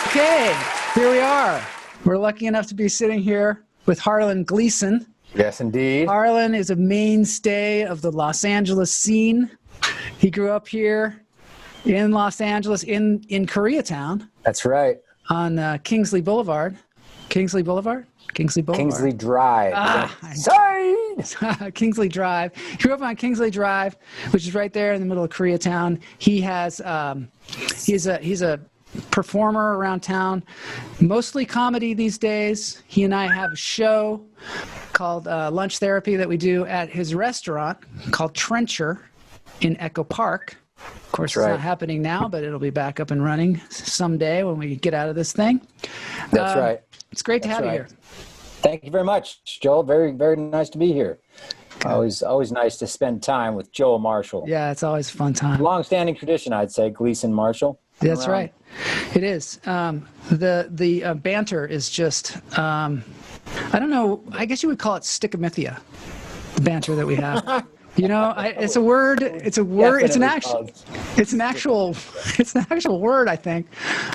Okay, here we are. We're lucky enough to be sitting here with Harlan Gleeson. Yes, indeed. Harlan is a mainstay of the Los Angeles scene. He grew up here in Los Angeles, in Koreatown. That's right. On Kingsley Boulevard. Kingsley Boulevard? Kingsley Boulevard. Kingsley Drive. Sorry! Kingsley Drive. He grew up on Kingsley Drive, which is right there in the middle of Koreatown. He has, he's a performer around town, mostly comedy these days. He and I have a show called Lunch Therapy that we do at his restaurant called Trencher in Echo Park. Of course, it's not happening now, but it'll be back up and running someday when we get out of this thing. That's right. It's great to have you here. Thank you very much, Joel. Very, very nice to be here. Always nice to spend time with Joel Marshall. Yeah, it's always a fun time. Long-standing tradition, I'd say, Gleeson Marshall. That's right. It is. The banter is just, I don't know, I guess you would call it stickamithia, the banter that we have. You know, it's a word. It's a word. It's an actual word. I think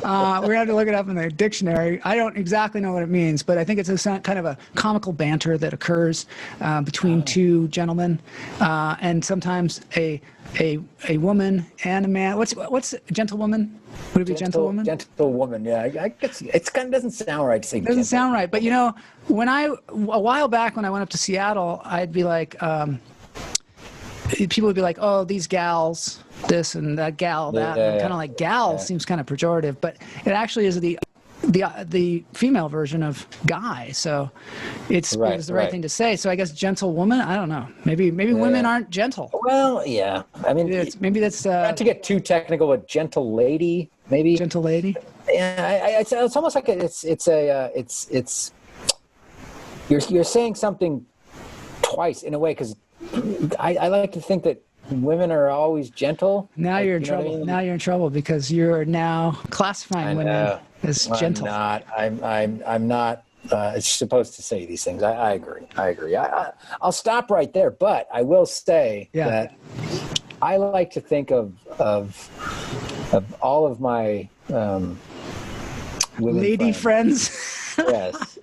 we're gonna have to look it up in the dictionary. I don't exactly know what it means, but I think it's a kind of a comical banter that occurs between two gentlemen, and sometimes a woman and a man. What's gentlewoman? Would it be gentlewoman? Gentlewoman. Yeah, I guess it kind of doesn't sound right to say. Doesn't sound right, but you know, a while back when I went up to Seattle, I'd be like. People would be like, "Oh, these gals, this and that gal, that." Kind of like gal seems kind of pejorative, but it actually is the female version of guy. So it's the right thing to say. So I guess gentlewoman. I don't know. Maybe women aren't gentle. Well, yeah. I mean, maybe that's not to get too technical. A gentle lady, maybe. Gentle lady. Yeah, it's almost like you're saying something twice in a way because. I like to think that women are always gentle. Now you're in trouble. I mean? Now you're in trouble because you're now classifying women as gentle. I'm not supposed to say these things. I agree. I'll stop right there. But I will say that I like to think of all of my lady friends. Yes.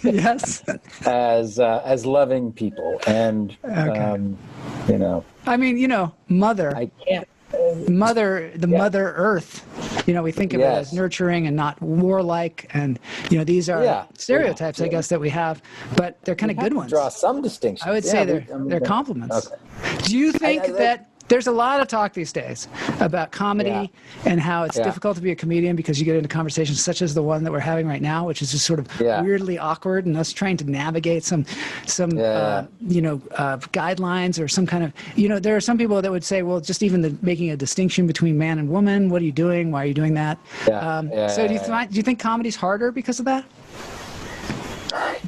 Yes. As loving people, and you know. I mean, you know, mother. I can't. Mother Earth. You know, we think of it as nurturing and not warlike, and you know, these are stereotypes, I guess, that we have, but they're kind of good ones. Draw some distinction. I would say they're compliments. Okay. Do you think that? There's a lot of talk these days about comedy and how it's difficult to be a comedian because you get into conversations such as the one that we're having right now, which is just sort of weirdly awkward, and us trying to navigate some guidelines or some kind of, you know, there are some people that would say, well, just even making a distinction between man and woman, what are you doing? Why are you doing that? So do you think comedy's harder because of that?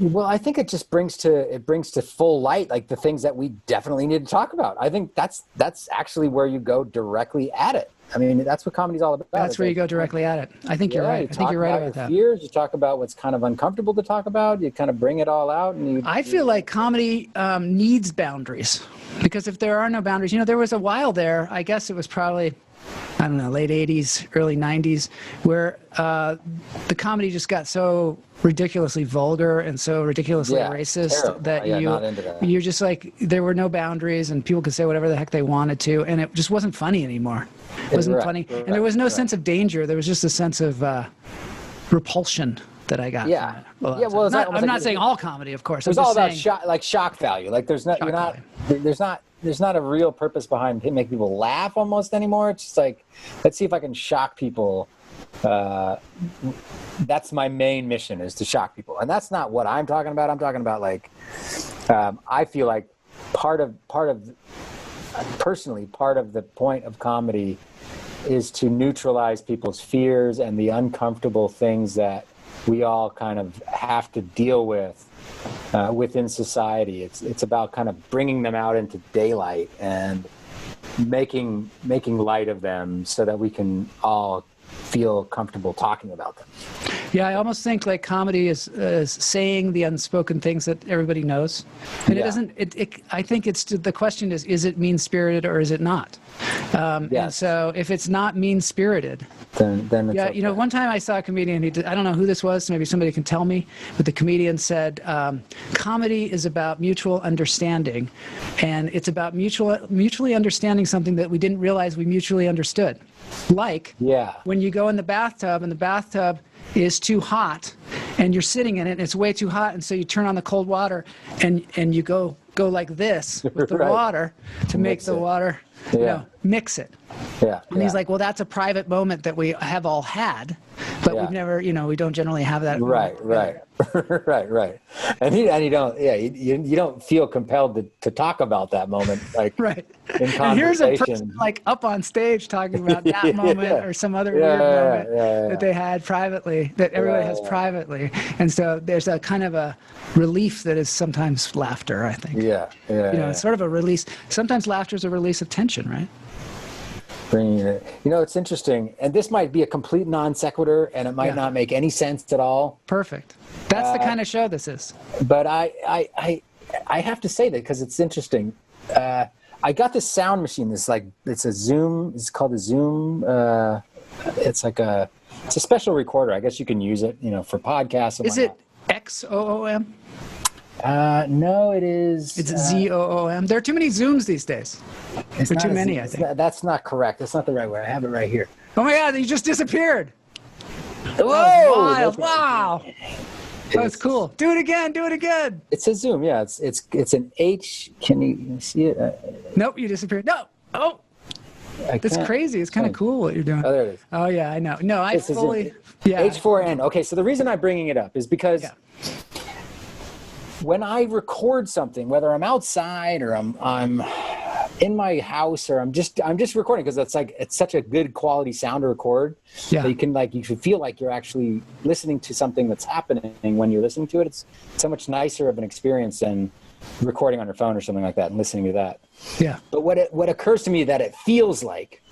Well, I think it just brings to full light like the things that we definitely need to talk about. I think that's actually where you go directly at it. I mean, that's what comedy's all about. That's where you go directly at it. I think you're right. I think you're right about that. Fears, you talk about what's kind of uncomfortable to talk about. You kind of bring it all out, and I feel like comedy needs boundaries because if there are no boundaries, you know, there was a while there. I guess it was probably. I don't know, late 80s, early 90s, where the comedy just got so ridiculously vulgar and so ridiculously racist that you're just like, there were no boundaries and people could say whatever the heck they wanted to, and it just wasn't funny anymore. It wasn't funny. And there was no sense of danger. There was just a sense of repulsion that I got. From it. Well, I'm not saying all comedy, of course. It was all about shock value. Like there's not a real purpose behind making people laugh almost anymore. It's just like, let's see if I can shock people. That's my main mission, is to shock people. And that's not what I'm talking about. I'm talking about like, I feel like part of the point of comedy is to neutralize people's fears and the uncomfortable things that we all kind of have to deal with within society. It's about kind of bringing them out into daylight and making light of them so that we can all feel comfortable talking about them. Yeah, I almost think like comedy is saying the unspoken things that everybody knows, and it doesn't. I think it's the question is it mean-spirited or is it not? And Yes. so if it's not mean-spirited, Then it's yeah, okay. you know, one time I saw a comedian, I don't know who this was, maybe somebody can tell me, but the comedian said, comedy is about mutual understanding, and it's about mutually understanding something that we didn't realize we mutually understood. Like Yeah. when you go in the bathtub and the bathtub is too hot and you're sitting in it and it's way too hot, and so you turn on the cold water and you go like this with the Right. water to make Mix the it. water, you Yeah. know, mix it. Yeah. And he's like, well, that's a private moment that we have all had, but Yeah. we've never, you know, we don't generally have that. Right, right, right. And you don't, yeah, you don't feel compelled to talk about that moment, like Right. in And here's a person conversation. like up on stage talking about that Yeah. moment or some other Yeah, weird yeah, moment yeah. that they had privately, that everybody has privately. And so there's a kind of a relief that is sometimes laughter, I think. Yeah, yeah. You know, it's sort of a release. Sometimes laughter is a release of tension, right? Bringing it. You know, it's interesting, and this might be a complete non sequitur, and it might Yeah. not make any sense at all. Perfect. That's the kind of show this is. But I have to say that because it's interesting. I got this sound machine. It's a Zoom. It's called a Zoom. It's a special recorder. I guess you can use it, you know, for podcasts. And Is it XOOM? No, it is. It's ZOOM. There are too many Zooms these days. It's There are not too a many, Z- I it's think. not- that's not correct. That's not the right way. I have it right here. Oh my God, you just disappeared. Whoa! Wild. That's- Wow. That's cool. Do it again. Do it again. It's a Zoom. Yeah, it's an H. Can you see it? Nope, you disappeared. No. Oh, I that's can't- crazy. It's kind of cool what you're doing. Oh, there it is. Oh yeah, I know. No, I This is fully. it. Yeah. H4N. Okay, so the reason I'm bringing it up is because Yeah. when I record something, whether I'm outside or I'm in my house or I'm just recording because it's such a good quality sound to record. Yeah. That you should feel like you're actually listening to something that's happening when you're listening to it. It's so much nicer of an experience than recording on your phone or something like that and listening to that. Yeah. But what occurs to me that it feels like,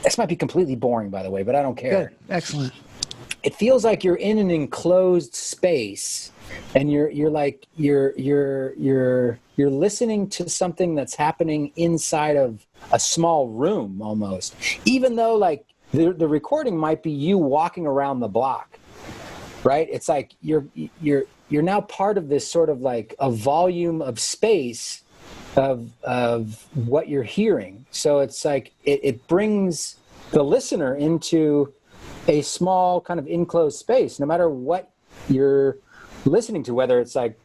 this might be completely boring, by the way, but I don't care. Good. Excellent. It feels like you're in an enclosed space and you're listening to something that's happening inside of a small room almost, even though like the recording might be you walking around the block, right? It's like you're now part of this sort of like a volume of space of what you're hearing. So it's like it brings the listener into a small kind of enclosed space, no matter what you're listening to, whether it's like,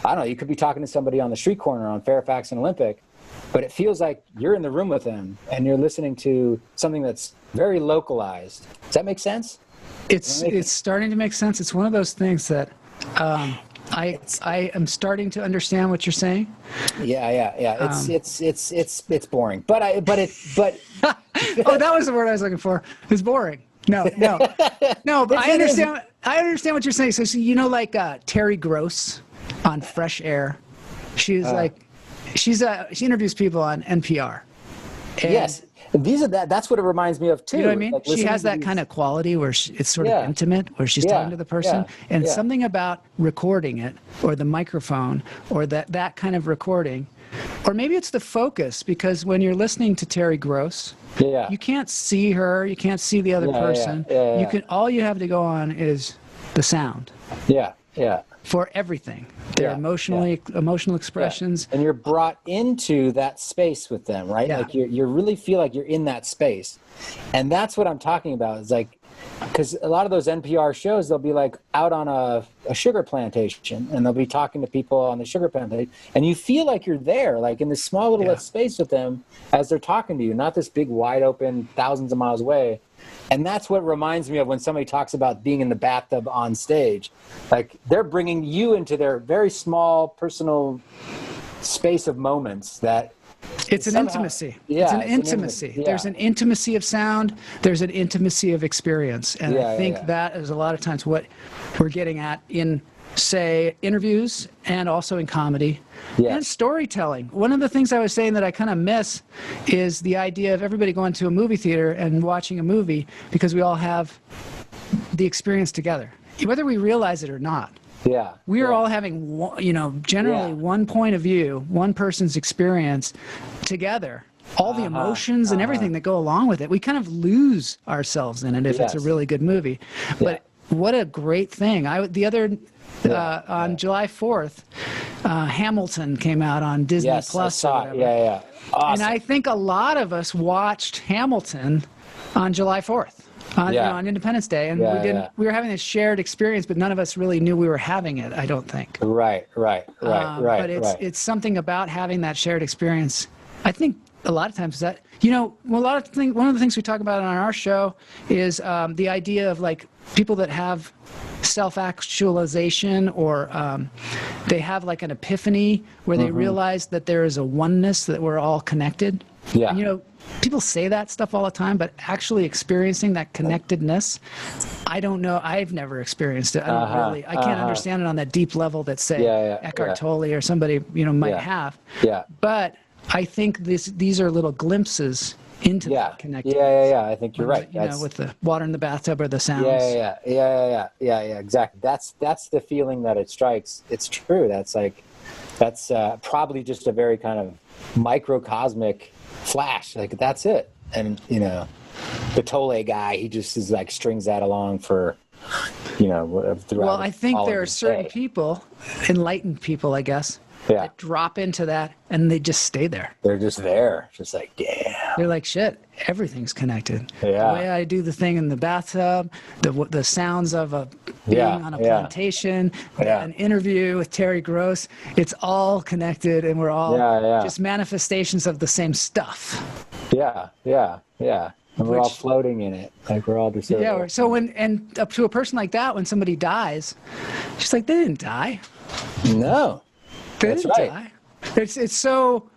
I don't know, you could be talking to somebody on the street corner on Fairfax and Olympic, but it feels like you're in the room with them and you're listening to something that's very localized. Does that make sense? It's starting to make sense. It's one of those things that I am starting to understand what you're saying. Yeah. It's boring, but Oh, that was the word I was looking for. It's boring. No, but I understand. I understand what you're saying. So, you know, like Terry Gross on Fresh Air, she's she interviews people on NPR. And, yes, that's what it reminds me of too. you know what I mean? Like She listening has to that these- kind of quality where it's sort Yeah. of intimate, where she's Yeah, talking to the person, yeah, and yeah. something about recording it, or the microphone, or that kind of recording, or maybe it's the focus, because when you're listening to Terry Gross, Yeah. you can't see her, you can't see the other Yeah, person. yeah. You can, all you have to go on is the sound Yeah. for everything. Their Yeah, emotional expressions. And you're brought into that space with them, right? Yeah. Like you really feel like you're in that space. And that's what I'm talking about. Is like, because a lot of those NPR shows, they'll be like out on a sugar plantation and they'll be talking to people on the sugar plantation. And you feel like you're there, like in this small little space with them as they're talking to you, not this big wide open thousands of miles away. And that's what reminds me of when somebody talks about being in the bathtub on stage. Like they're bringing you into their very small personal space of moments that It's an somehow- intimacy. Yeah, It's an it's an intimacy. intimacy, yeah. There's an intimacy of sound. There's an intimacy of experience. And I think that is a lot of times what we're getting at in, say, interviews and also in comedy and storytelling. One of the things I was saying that I kind of miss is the idea of everybody going to a movie theater and watching a movie because we all have the experience together, whether we realize it or not. Yeah. We are all having, generally one point of view, one person's experience together. all the emotions and everything that go along with it. We kind of lose ourselves in it if it's a really good movie. But what a great thing. On July 4th, Hamilton came out on Disney Plus. I saw it. Yeah. Awesome. And I think a lot of us watched Hamilton on July 4th. On Independence Day, and we were having this shared experience, but none of us really knew we were having it, I don't think. Right. But it's something about having that shared experience. I think a lot of times that, one of the things we talk about on our show is the idea of like people that have self-actualization, or they have like an epiphany where they realize that there is a oneness, that we're all connected. Yeah. And, people say that stuff all the time, but actually experiencing that connectedness, I don't know. I've never experienced it. I can't understand it on that deep level that, say, Eckhart Tolle or somebody, might have. Yeah. But I think these are little glimpses into that connectedness. Yeah. I think you're right. With the water in the bathtub or the sounds. Yeah. Exactly. That's the feeling that it strikes. It's true. That's probably just a very kind of microcosmic flash. Like, that's it. And the Tolle guy, he just is like strings that along for throughout. Well, I think there are certain people, enlightened people, I guess, that drop into that and they just stay there. They're just there, just like, damn. They're like, shit, everything's connected. Yeah. The way I do the thing in the bathtub, the sounds of being on a plantation, an interview with Terry Gross, it's all connected, and we're all just manifestations of the same stuff. Yeah. And we're all floating in it, like we're all just. So up to a person like that, when somebody dies, she's like, they didn't die. No. They didn't die. It's so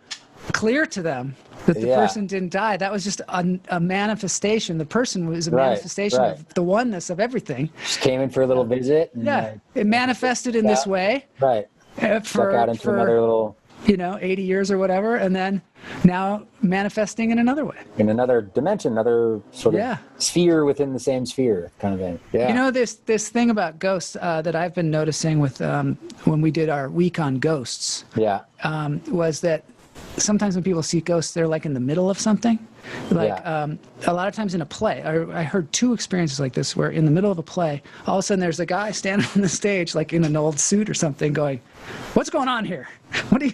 clear to them that the person didn't die. That was just a manifestation. The person was a manifestation of the oneness of everything. Just came in for a little visit. And it manifested in this way. Right. For another little 80 years or whatever, and then now manifesting in another way. In another dimension, another sort of sphere within the same sphere kind of thing. Yeah. This thing about ghosts that I've been noticing with when we did our week on ghosts was that sometimes when people see ghosts, they're like in the middle of something. Like a lot of times in a play, I heard two experiences like this where in the middle of a play, all of a sudden there's a guy standing on the stage like in an old suit or something going, what's going on here?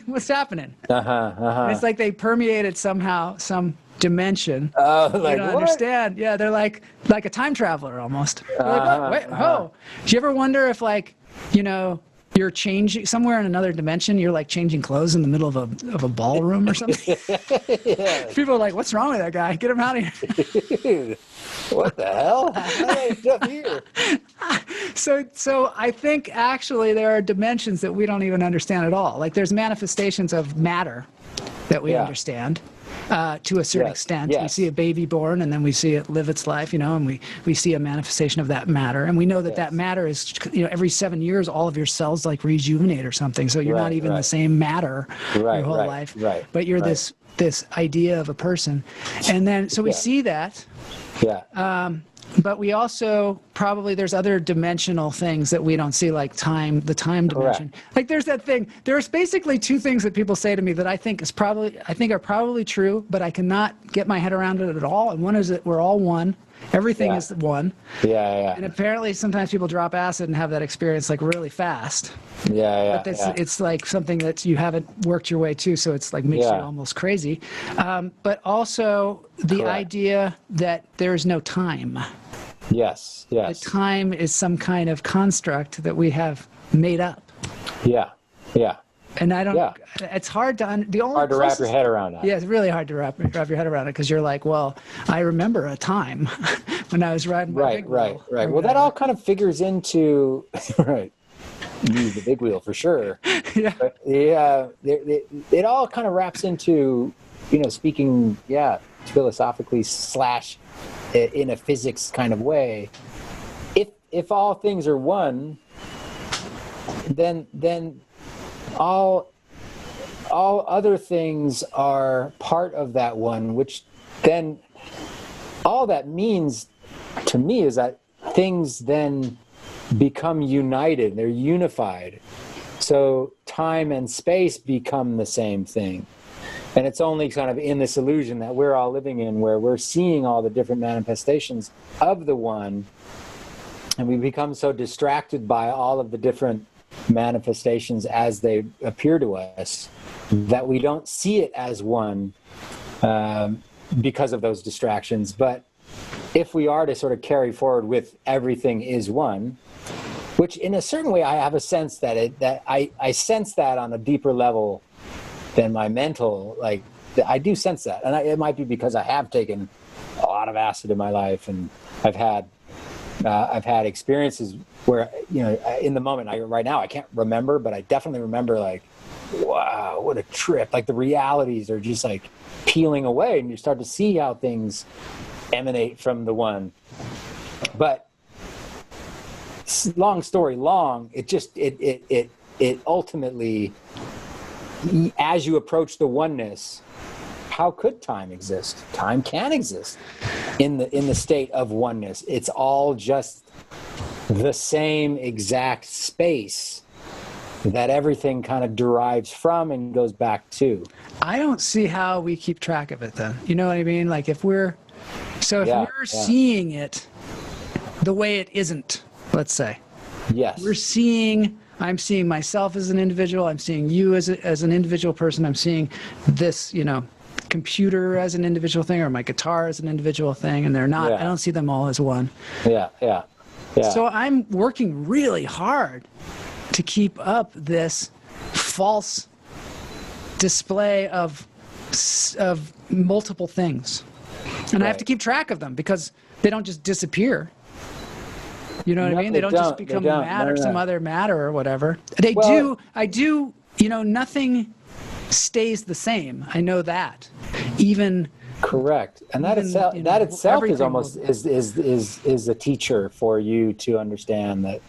What's happening? And it's like they permeated somehow some dimension. Like, you don't understand. Yeah, they're like a time traveler almost. Like, do you ever wonder if you're changing somewhere in another dimension? You're like changing clothes in the middle of a ballroom or something. People are like, "What's wrong with that guy? Get him out of here!" Dude, what the hell? Up here. So I think actually there are dimensions that we don't even understand at all. Like there's manifestations of matter that we understand. To a certain extent. We see a baby born, and then we see it live its life, and we see a manifestation of that matter. And we know that that matter is, every 7 years, all of your cells like rejuvenate or something. So you're not even the same matter your whole life. Right. But you're this idea of a person. And then, so we see that. Yeah. But we also probably there's other dimensional things that we don't see, like the time dimension. Correct. Like there's that thing. There's basically two things that people say to me that I think are probably true, but I cannot get my head around it at all. And one is that we're all one. Everything is one. Yeah. And apparently sometimes people drop acid and have that experience like really fast. Yeah. But it's like something that you haven't worked your way to, so it's like makes you almost crazy. But also the idea that there's no time. Yes. That time is some kind of construct that we have made up. Yeah. And I don't. It's hard to. Hard to wrap your head around that. Yeah, it's really hard to wrap your head around it because you're like, well, I remember a time when I was riding my big wheel. Right. Well, that all kind of figures into Use the big wheel for sure. But it all kind of wraps into, speaking, philosophically / in a physics kind of way. If all things are one, then all other things are part of that one, which then all that means to me is that things then become united, they're unified. So time and space become the same thing. And it's only kind of in this illusion that we're all living in, where we're seeing all the different manifestations of the one, and we become so distracted by all of the different manifestations as they appear to us that we don't see it as one, because of those distractions. But if we are to sort of carry forward with everything is one, which in a certain way I have a sense that I sense that on a deeper level than my mental, like I do sense that. And it might be because I have taken a lot of acid in my life, and I've had experiences where, in the moment, right now I can't remember, but I definitely remember, like, wow, what a trip. Like the realities are just like peeling away, and you start to see how things emanate from the one. But long story long, it ultimately, as you approach the oneness, how could time exist? Time can exist in the state of oneness. It's all just the same exact space that everything kind of derives from and goes back to. I don't see how we keep track of it then. You know what I mean? Like if we're seeing it the way it isn't, let's say. Yes. I'm seeing myself as an individual. I'm seeing you as an individual person. I'm seeing this, computer as an individual thing, or my guitar as an individual thing, and they're not. Yeah. I don't see them all as one. Yeah. So I'm working really hard to keep up this false display of multiple things, and I have to keep track of them because they don't just disappear. You know what I mean? They don't just become matter, some other matter or whatever. I do. Nothing stays the same. I know that. Even correct, and that itself is almost is a teacher for you to understand that.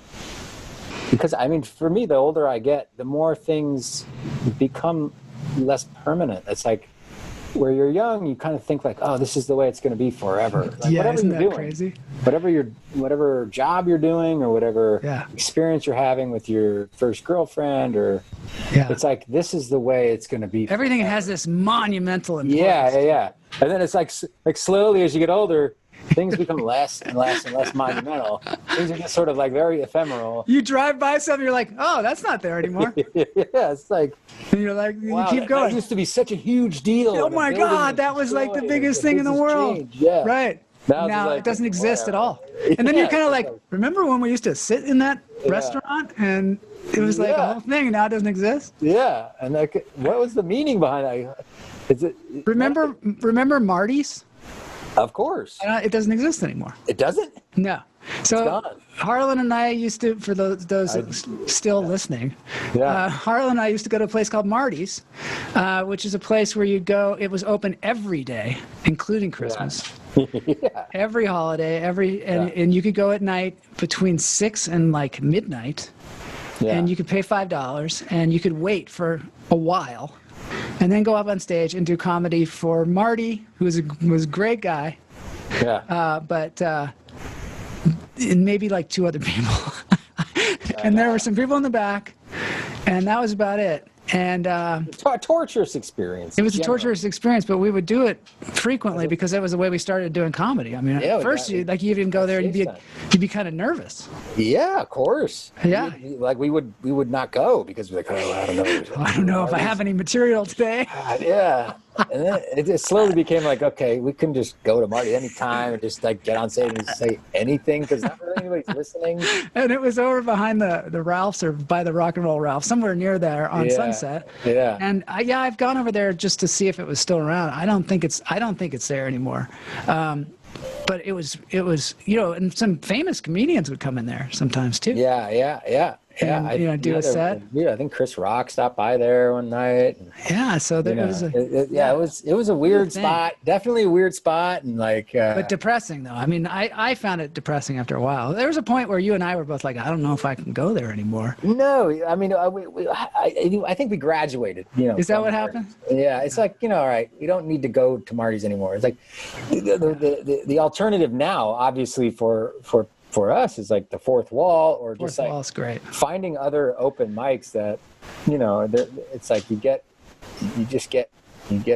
Because for me, the older I get, the more things become less permanent. It's like, where you're young, you kind of think like, oh, this is the way it's going to be forever. Like, yeah, whatever isn't you're that doing, crazy? Whatever job you're doing, or whatever experience you're having with your first girlfriend, or it's like, this is the way it's going to be. Everything has this monumental importance. Yeah. And then it's like slowly as you get older, things become less and less and less monumental. Things are just sort of like very ephemeral. You drive by something, you're like, oh, that's not there anymore. Yeah, it's like, and you're like, wow, you keep going. That used to be such a huge deal. Oh my God, that was like the biggest thing in the world. Changed. Yeah. Right. Now it doesn't exist at all. And then you're kind of like, remember when we used to sit in that restaurant and it was like a whole thing, and now it doesn't exist? Yeah. And like, what was the meaning behind that? Remember Marty's? Of course. It doesn't exist anymore. It doesn't? No. So Harlan and I used to, for those still listening, Harlan and I used to go to a place called Marty's, which is a place where you go. It was open every day, including Christmas. Every holiday, and you could go at night between 6 and like midnight, and you could pay $5, and you could wait for a while, and then go up on stage and do comedy for Marty, who was a great guy. And maybe like 2 other people. And there were some people in the back, and that was about it. And a torturous experience. It was a torturous experience, but we would do it frequently because that was the way we started doing comedy. At first, you even go there and you'd be kind of nervous. Yeah, of course. Yeah. We would not go because we're like, oh, I don't know. I don't know if I have any material today. Yeah. And then it just slowly became like, okay, we can just go to Marty anytime and just like get on stage and say anything because not really anybody's listening. And it was over behind the Ralphs, or by the Rock and Roll Ralph, somewhere near there on Sunset. Yeah. And I've gone over there just to see if it was still around. I don't think it's there anymore. But it was, and some famous comedians would come in there sometimes too. Yeah. And, do a set. I think Chris Rock stopped by there one night. Yeah, so there was it was a weird spot. Definitely a weird spot, and like. But depressing though. I found it depressing after a while. There was a point where you and I were both like, I don't know if I can go there anymore. No, I think we graduated. Is that what happened? Yeah, it's like all right, we don't need to go to Marty's anymore. It's like the alternative now, obviously for us, is like the Fourth Wall, or just like Wall's great. Finding other open mics that, it's like you just get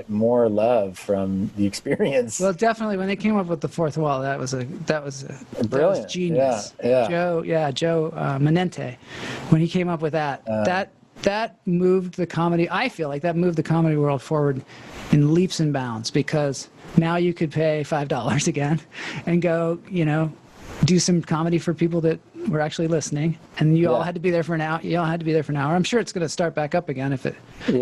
more love from the experience. Well, definitely when they came up with the fourth wall, that was Brilliant. genius. Yeah. Joe Menente, when he came up with that, that moved the comedy. I feel like that moved the comedy world forward in leaps and bounds, because now you could pay $5 again and go, do some comedy for people that were actually listening, and you all had to be there for an hour. You all had to be there for an hour. I'm sure it's going to start back up again if it. If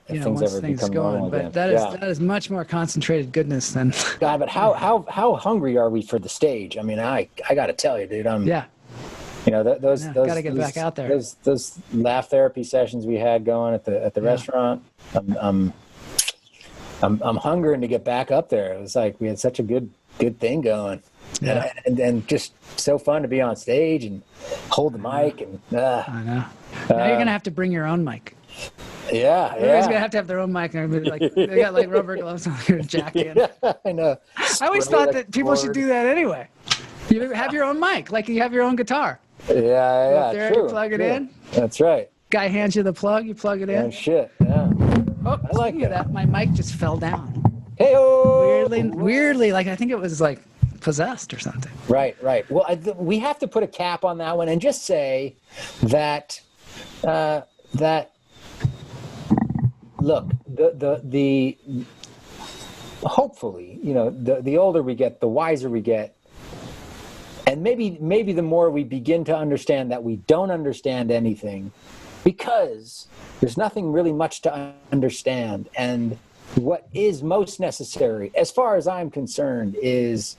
things once ever things become go normal on. But again. that is much more concentrated goodness than. God, but how hungry are we for the stage? I mean, I got to tell you, dude. Those gotta get back out there. Those laugh therapy sessions we had going at the restaurant. I'm hungering to get back up there. It was like we had such a good thing going, and just so fun to be on stage and hold the mic and. I know. Now you're gonna have to bring your own mic. Yeah. Everybody's gonna have to have their own mic. And like they got like rubber gloves on their jacket. Yeah, I know. I always thought that people should do that anyway. You have your own mic, like you have your own guitar. Yeah, there, true. you plug it in. That's right. Guy hands you the plug, you plug it in. Oh shit! Yeah. Oh, I like speaking of that, my mic just fell down. Hey-o! Weirdly, like I think it was like possessed or something. Right. Well, we have to put a cap on that one and just say that look, the hopefully, the older we get, the wiser we get, and maybe the more we begin to understand that we don't understand anything, because there's nothing really much to understand. And what is most necessary, as far as I'm concerned, is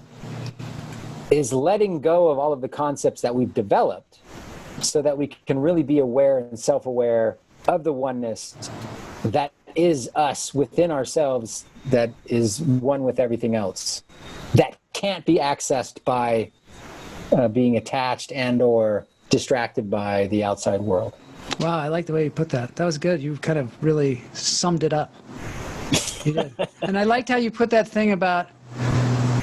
letting go of all of the concepts that we've developed, so that we can really be aware and self-aware of the oneness that is us within ourselves, that is one with everything else, that can't be accessed by being attached and or distracted by the outside world. Wow, I like the way you put that. That was good. You kind of really summed it up. You did. And I liked how you put that thing about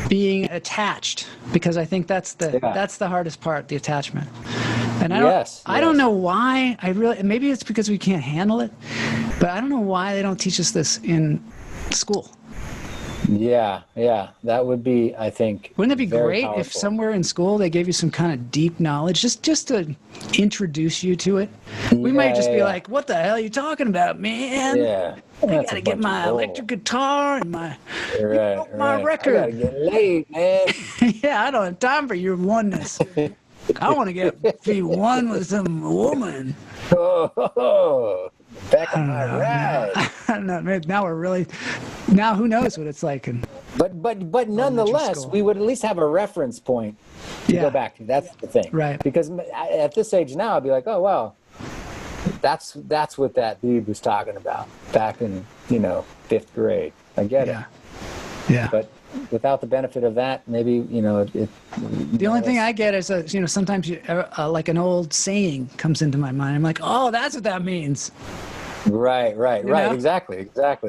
being attached, because I think that's the hardest part, the attachment. And I don't know why. Maybe it's because we can't handle it, but I don't know why they don't teach us this in school. Yeah, that would be, I think. Wouldn't it be very great powerful. if somewhere in school they gave you some kind of deep knowledge, just to introduce you to it? We might just be like, "What the hell are you talking about, man? Yeah, I gotta get my electric guitar and my record. I gotta get laid, man." Yeah, I don't have time for your oneness. I want to be one with some woman. Oh, back on my ride. I don't know. Now who knows what it's like? But nonetheless, we would at least have a reference point to go back to. That's the thing. Right. Because at this age now, I'd be like, oh, well, that's what that dude was talking about back in, 5th grade. I get it. Yeah. But without the benefit of that, maybe, the only thing I get is, sometimes like an old saying comes into my mind. I'm like, oh, that's what that means. Right. Exactly. Like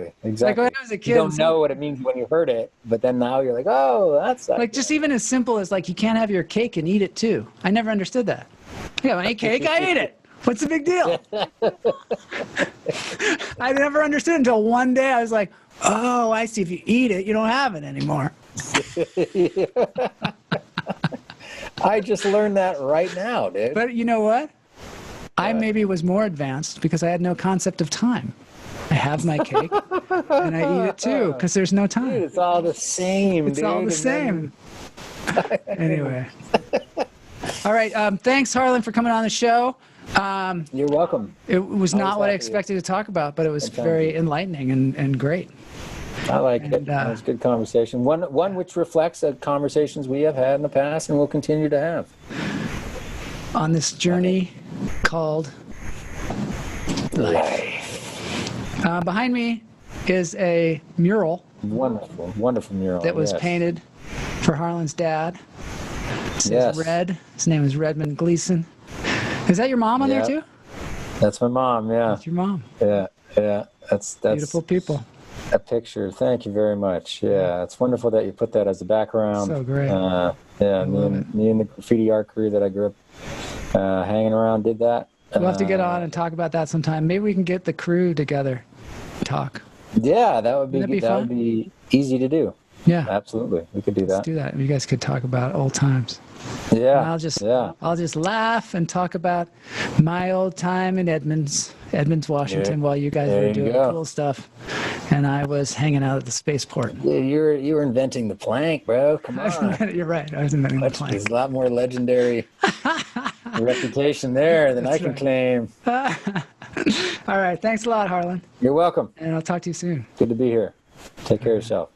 when I was a kid, you don't know what it means when you heard it, but then now you're like, oh, that's like just even as simple as like you can't have your cake and eat it too. I never understood that. Yeah, I ate cake, I ate it. What's the big deal? I never understood until one day I was like, oh, I see. If you eat it, you don't have it anymore. I just learned that right now, dude. But you know what? I maybe was more advanced because I had no concept of time. I have my cake and I eat it too because there's no time. Dude, it's all the same. It's all the same. Anyway. All right. Thanks, Harlan, for coming on the show. You're welcome. It was not what I expected to talk about, but it was very enlightening and great. I like it. It was a good conversation. One which reflects the conversations we have had in the past and will continue to have. On this journey called life. Behind me is a mural. Wonderful mural. That was painted for Harlan's dad. It says Red. His name is Redmond Gleeson. Is that your mom on there too? That's my mom, yeah. That's your mom. Yeah. That's beautiful people. A picture. Thank you very much. Yeah, it's wonderful that you put that as a background. So great. Me and the graffiti art crew that I grew up hanging around did that. We'll have to get on and talk about that sometime. Maybe we can get the crew together, talk. Yeah, that would be Wouldn't that be that would fun? be easy to do. Yeah, Absolutely, we could do let's that. do that. You guys could talk about old times. And Yeah, yeah, I'll just laugh and talk about my old time in Edmonds, Washington, while you guys were there you doing go. cool stuff, and I was hanging out at the spaceport. Yeah, you were inventing the plank, bro. Come on. You're right. I was inventing the There's plane. a lot more legendary reputation there than I That's can right. claim. All right. Thanks a lot, Harlan, You're welcome. and I'll talk to you soon. Good to be here. Take care of yourself.